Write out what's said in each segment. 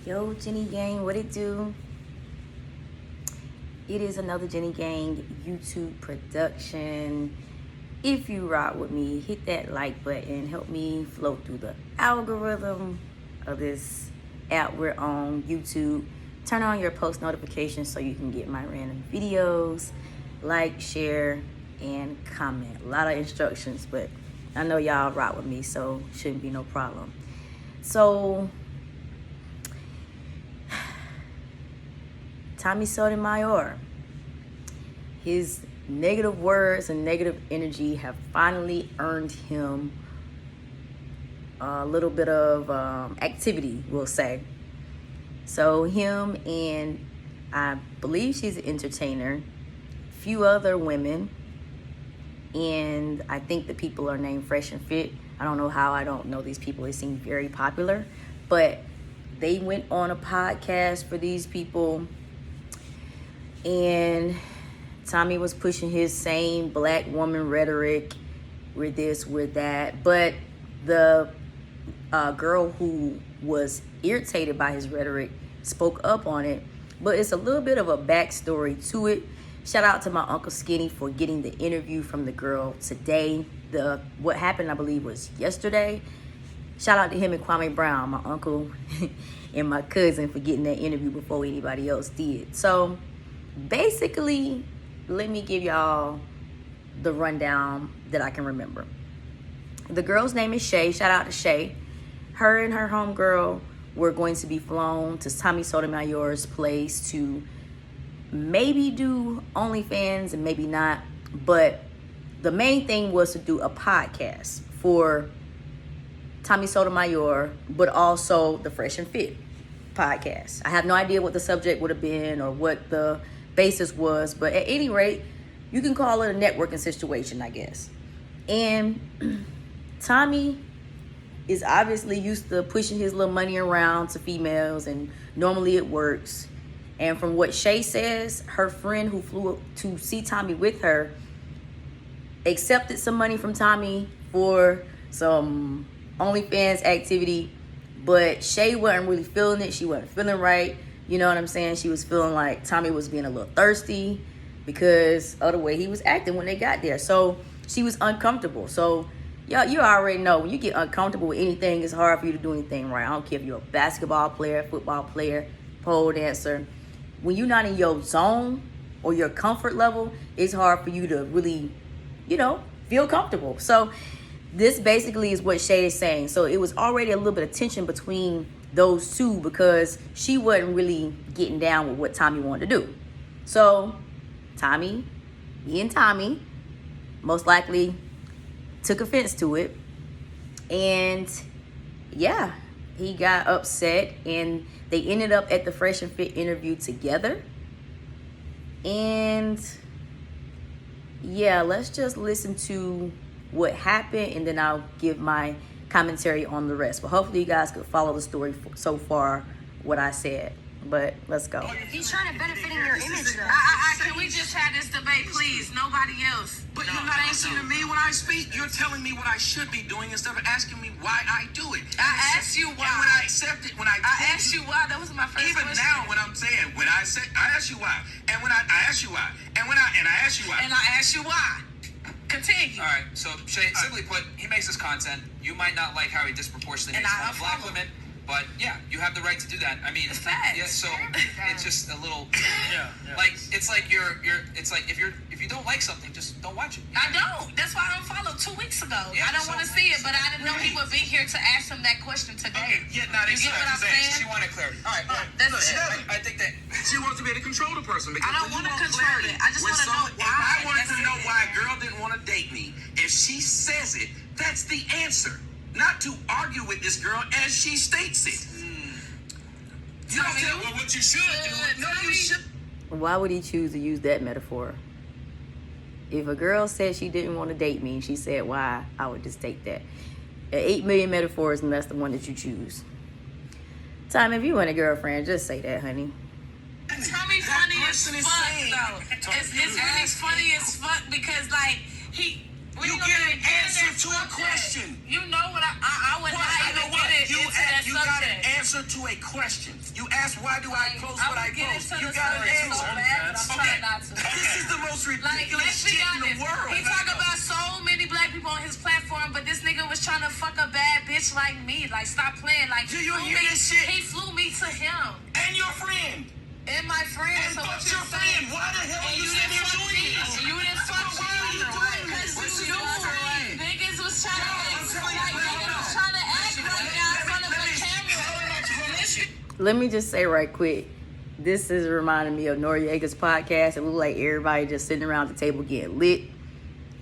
Yo, Jenny Gang, what it do? It is another Jenny Gang YouTube production. If you rock with me, hit that like button. Help me flow through the algorithm of this app we're on, YouTube. Turn on your post notifications so you can get my random videos. Like, share, and comment. A lot of instructions, but I know y'all rock with me, so shouldn't be no problem. So, Tommy Sotomayor, his negative words and negative energy have finally earned him a little bit of activity, we'll say. So him and I believe she's an entertainer, few other women, and I think the people are named Fresh and Fit. I don't know how, I don't know these people. They seem very popular, but they went on a podcast for these people, and Tommy was pushing his same black woman rhetoric, we're this, we're that, but the girl who was irritated by his rhetoric spoke up on it. But it's a little bit of a backstory to it. Shout out to my Uncle Skinny for getting the interview from the girl today. What happened, I believe, was yesterday. Shout out to him and Kwame Brown, my uncle and my cousin, for getting that interview before anybody else did. So basically, let me give y'all the rundown that I can remember. The girl's name is Shay. Shout out to Shay. Her and her homegirl were going to be flown to Tommy Sotomayor's place to maybe do OnlyFans and maybe not. But the main thing was to do a podcast for Tommy Sotomayor, but also the Fresh and Fit podcast. I have no idea what the subject would have been or what the basis was, but at any rate, you can call it a networking situation, I guess. And Tommy is obviously used to pushing his little money around to females, and normally it works. And from what Shay says, her friend who flew to see Tommy with her accepted some money from Tommy for some OnlyFans activity, but Shay wasn't really feeling it. She wasn't feeling right. You know what I'm saying? She was feeling like Tommy was being a little thirsty because of the way he was acting when they got there. So she was uncomfortable. So you already know, when you get uncomfortable with anything, it's hard for you to do anything right. I don't care if you're a basketball player, football player, pole dancer. When you're not in your zone or your comfort level, it's hard for you to really, feel comfortable. So this basically is what Shay is saying. So it was already a little bit of tension between those two because she wasn't really getting down with what Tommy wanted to do. So Tommy, being Tommy, most likely took offense to it. And yeah, he got upset and they ended up at the Fresh and Fit interview together. And yeah, let's just listen to what happened and then I'll give my commentary on the rest. But hopefully you guys could follow the story so far, what I said. But let's go. He's trying to benefit in your image, though. Can we just have this debate, please? Nobody else. But you're not answering to me when I speak. You're telling me what I should be doing instead of asking me why I do it. I asked you why. And when I accept it, I asked you why. That was my first even question. now, when I'm saying, when I said, I asked you why. And when I asked you why. And I asked you why. And I asked you why. Continue. All right, so Shay, simply put, he makes this content. You might not like how he disproportionately makes fun of black women, but yeah, you have the right to do that. I mean, it's facts. Yeah, so it's just a little, like it's like it's like if you don't like something, just don't watch it. I don't. That's why I don't follow 2 weeks ago. Yeah, I don't want to see it, but I didn't know he would be here to ask him that question today. Okay, yeah, not You get what I'm saying? She wanted clarity. All right, That's look, it. I think that she wants to be able to control the person. Because I don't want to control it. I just want to know why. If I wanted to That's know it. why a girl didn't want to date me, if she says it, that's the answer. Not to argue with this girl as she states it. You don't tell her what you should do. No, you should. Why would he choose to use that metaphor? If a girl said she didn't want to date me and she said why, I would just take that. 8 million metaphors, and that's the one that you choose. Tom, if you want a girlfriend, just say that, honey. Tommy funny as fuck, though. It's really funny as fuck because, like, You get an answer to a question. You know what I would not even get it into that You got an subject. answer to a question. You asked, why do I post what I would get post? into You the got an subject so answer. bad, but I'm trying not to. This is the most Like, ridiculous let's be shit in honest. the world. He talk about so many black people on his platform, but this nigga was trying to fuck a bad bitch like me. Like, stop playing. Like, Do you flew hear me- this shit? He flew me to him And your friend. and my friend. And So fuck what your you're saying? friend. Why the hell are And you you sitting didn't here fuck doing me. this? You didn't fuck Why are you doing this? Because This is you your friend. niggas was trying to I'm act telling you like right niggas now. was trying to act right now in front of the camera. Let me just say right quick, this is reminding me of Noriega's podcast. It looked like everybody just sitting around the table getting lit.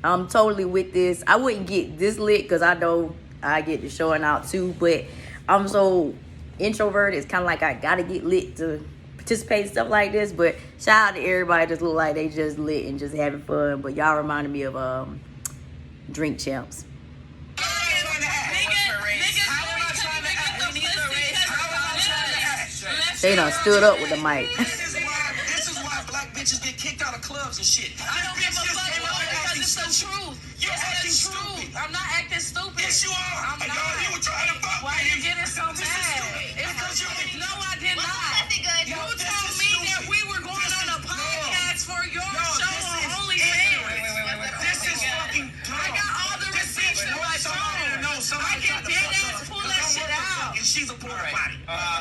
I'm totally with this. I wouldn't get this lit because I know I get to showing out too, but I'm so introverted. It's kind of like I gotta get lit to participate in stuff like this. But shout out to everybody. Just look like they just lit and just having fun. But y'all reminded me of Drink Champs. They done stood up with the mic. This is why black bitches get kicked out of clubs and shit. I don't give a fuck because it's the truth. You're acting It's the stupid. truth. I'm not acting stupid. Yes, you are. I'm And not. y'all, you were trying to fuck Why me. you getting so This is mad? stupid. It's Because the you're truth. getting- No, I did not. Yo, You this told is me that stupid. we were going This on a is podcast for your No, show this on is OnlyFans. ignorant. This is fucking dumb. I got all the This receipts bitch in my wants somebody to know phone. somebody I can tried to dead fuck ass her. pull 'Cause that I'm shit worth a fuck out. and she's a porta potty.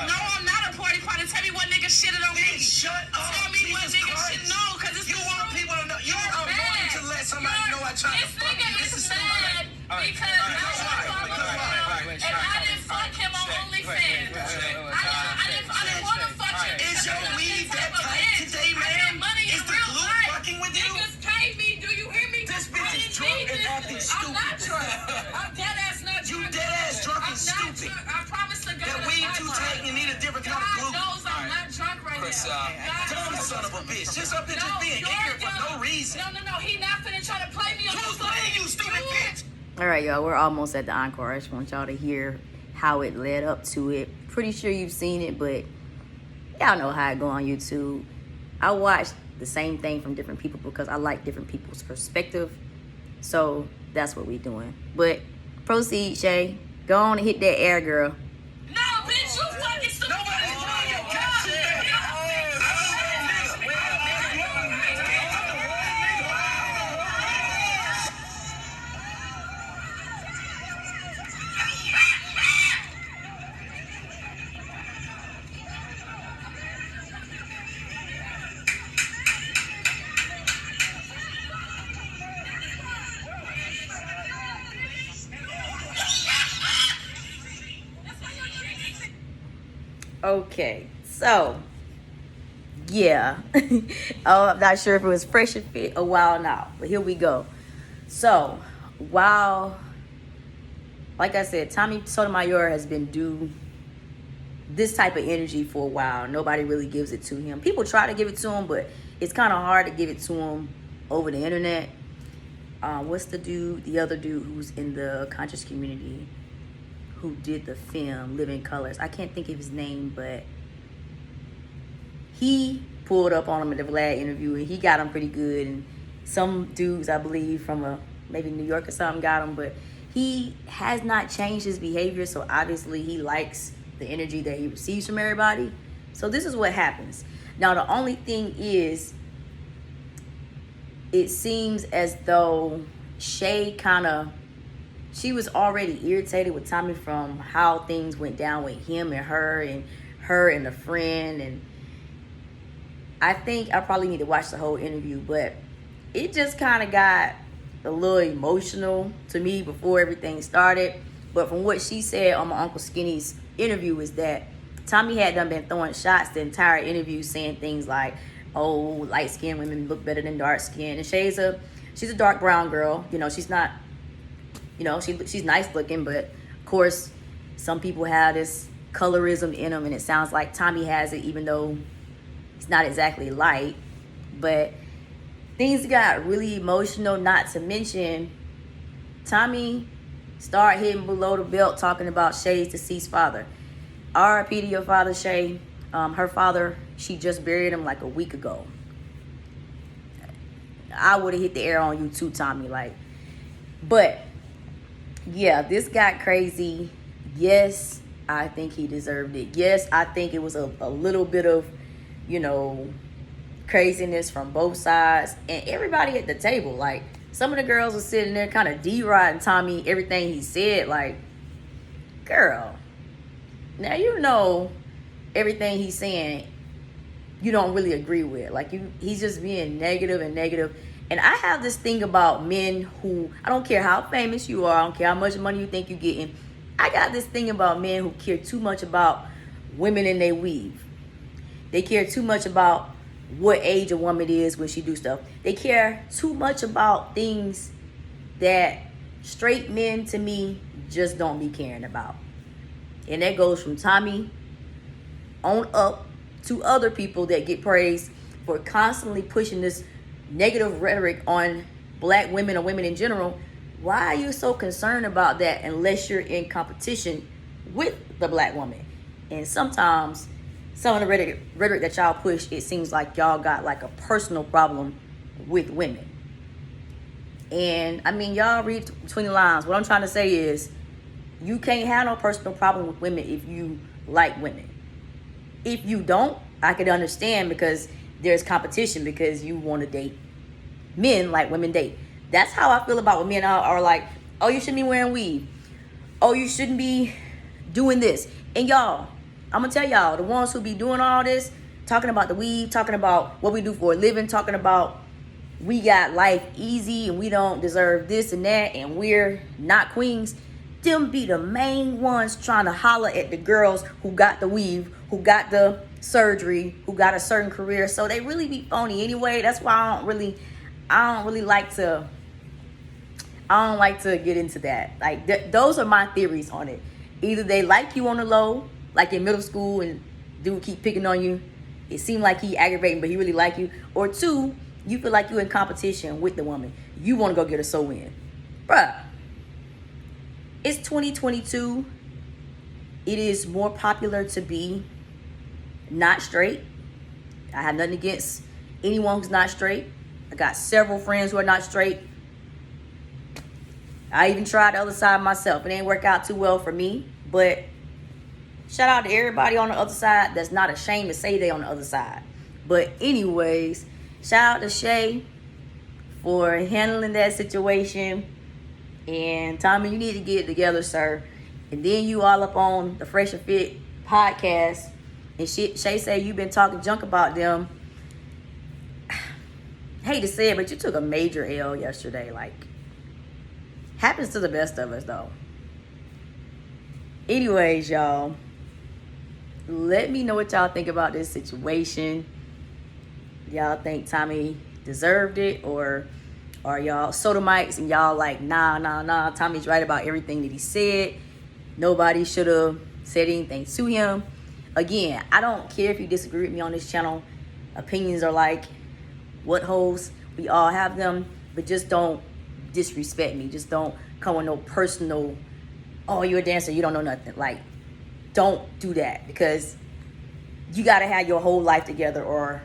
No, I'm not a party partner. Tell me what nigga shitted on me. Then shut up. Tell me what Jesus nigga Christ. should know, because it's You the want truth. people to know. You You're are mad. wanting to let somebody know I tried to This fuck you. nigga This is is mad stupid. because I Because was why? following Because why? him and I didn't fuck him on OnlyFans. I didn't want to fuck him. Is your because I'm weed the type that of tight bitch. today, I man? get money in Is the real glue life. fucking with you? Niggas pay me. Do you hear me? This bitch I is didn't drunk need and this. acting I'm not stupid. drunk. I'm dead ass not You drunk. dead ass drunk and I'm not stupid. drunk. I promise to God. That I'm weed not too drunk. tight and you need a different kind of God glue. knows I'm not drunk right Chris, now. God Dumb knows. son of a bitch. Just up there No, just being you're ignorant for dumb. no reason. No. He not finna try to play me on Who's the playing you, stupid bitch? All right, y'all, we're almost at the encore. I just want y'all to hear how it led up to it. Pretty sure you've seen it, but y'all know how it go on YouTube. I watch the same thing from different people because I like different people's perspective. So that's what we doing. But proceed, Shay. Go on and hit that air, girl. No, bitch, you fucking stupid. Nobody's doing your cat shit. Okay, so yeah. I'm not sure if it was fresh and fit a while now, but here we go. So while, like I said, Tommy Sotomayor has been due this type of energy for a while. Nobody really gives it to him. People try to give it to him, but it's kind of hard to give it to him over the internet. What's the other dude who's in the conscious community who did the film Living Colors? I can't think of his name, but he pulled up on him at the Vlad interview and he got him pretty good. And some dudes, I believe, from maybe New York or something got him, but he has not changed his behavior. So obviously he likes the energy that he receives from everybody. So this is what happens. Now the only thing is, it seems as though Shay she was already irritated with Tommy from how things went down with him and her and the friend. And I think I probably need to watch the whole interview, but it just kind of got a little emotional to me before everything started. But from what she said on my Uncle Skinny's interview is that Tommy had done been throwing shots the entire interview, saying things like, oh, light-skinned women look better than dark-skinned. And she's a dark brown girl. You know, she's not, you know, she's nice looking, but of course, some people have this colorism in them, and it sounds like Tommy has it, even though it's not exactly light. But things got really emotional, not to mention Tommy started hitting below the belt, talking about Shay's deceased father. R.I.P. to your father, Shay. Her father, she just buried him like a week ago. I would have hit the air on you too, Tommy. Like, But yeah, this got crazy. Yes, I think he deserved it. Yes, I think it was a little bit of, craziness from both sides and everybody at the table. Like, some of the girls were sitting there kind of deriding Tommy, everything he said. Like, girl, now everything he's saying you don't really agree with. Like, he's just being negative and negative. And I have this thing about men who, I don't care how famous you are, I don't care how much money you think you're getting, I got this thing about men who care too much about women in their weave. They care too much about what age a woman is when she do stuff. They care too much about things that straight men, to me, just don't be caring about. And that goes from Tommy on up to other people that get praised for constantly pushing this negative rhetoric on black women or women in general. Why are you so concerned about that unless you're in competition with the black woman? And sometimes some of the rhetoric that y'all push, it seems like y'all got like a personal problem with women. And I mean, y'all read between the lines. What I'm trying to say is, you can't have no personal problem with women if you like women. If you don't, I could understand, because there's competition, because you want to date men like women date. That's how I feel about when men are like, oh, you shouldn't be wearing weave. Oh, you shouldn't be doing this. And y'all, I'm going to tell y'all, the ones who be doing all this, talking about the weave, talking about what we do for a living, talking about we got life easy and we don't deserve this and that and we're not queens, them be the main ones trying to holler at the girls who got the weave, who got the surgery, who got a certain career. So they really be phony anyway. That's why I don't really like to get into that. Like, those are my theories on it. Either they like you on the low, like in middle school, and dude keep picking on you. It seemed like he aggravating, but he really like you. Or two, you feel like you're in competition with the woman. You want to go get a sew-in. Bruh, it's 2022. It is more popular to be not straight. I have nothing against anyone who's not straight. I got several friends who are not straight. I even tried the other side myself. It ain't work out too well for me. But shout out to everybody on the other side that's not ashamed to say they on the other side. But anyways, shout out to Shay for handling that situation. And Tommy, you need to get it together, sir. And then you all up on the Fresh and Fit podcast. And Shay say you've been talking junk about them. Hate to say it, but you took a major L yesterday. Like, happens to the best of us, though. Anyways, y'all, let me know what y'all think about this situation. Y'all think Tommy deserved it, or are y'all Sotomites and y'all like, nah, Tommy's right about everything that he said. Nobody should have said anything to him. Again, I don't care if you disagree with me on this channel. Opinions are like what holes. We all have them, but just don't disrespect me. Just don't come with no personal, oh, you're a dancer, you don't know nothing. Like, don't do that, because you got to have your whole life together, or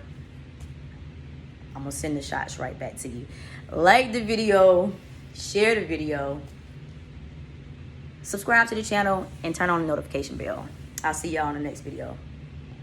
I'm going to send the shots right back to you. Like the video, share the video, subscribe to the channel, and turn on the notification bell. I'll see y'all in the next video.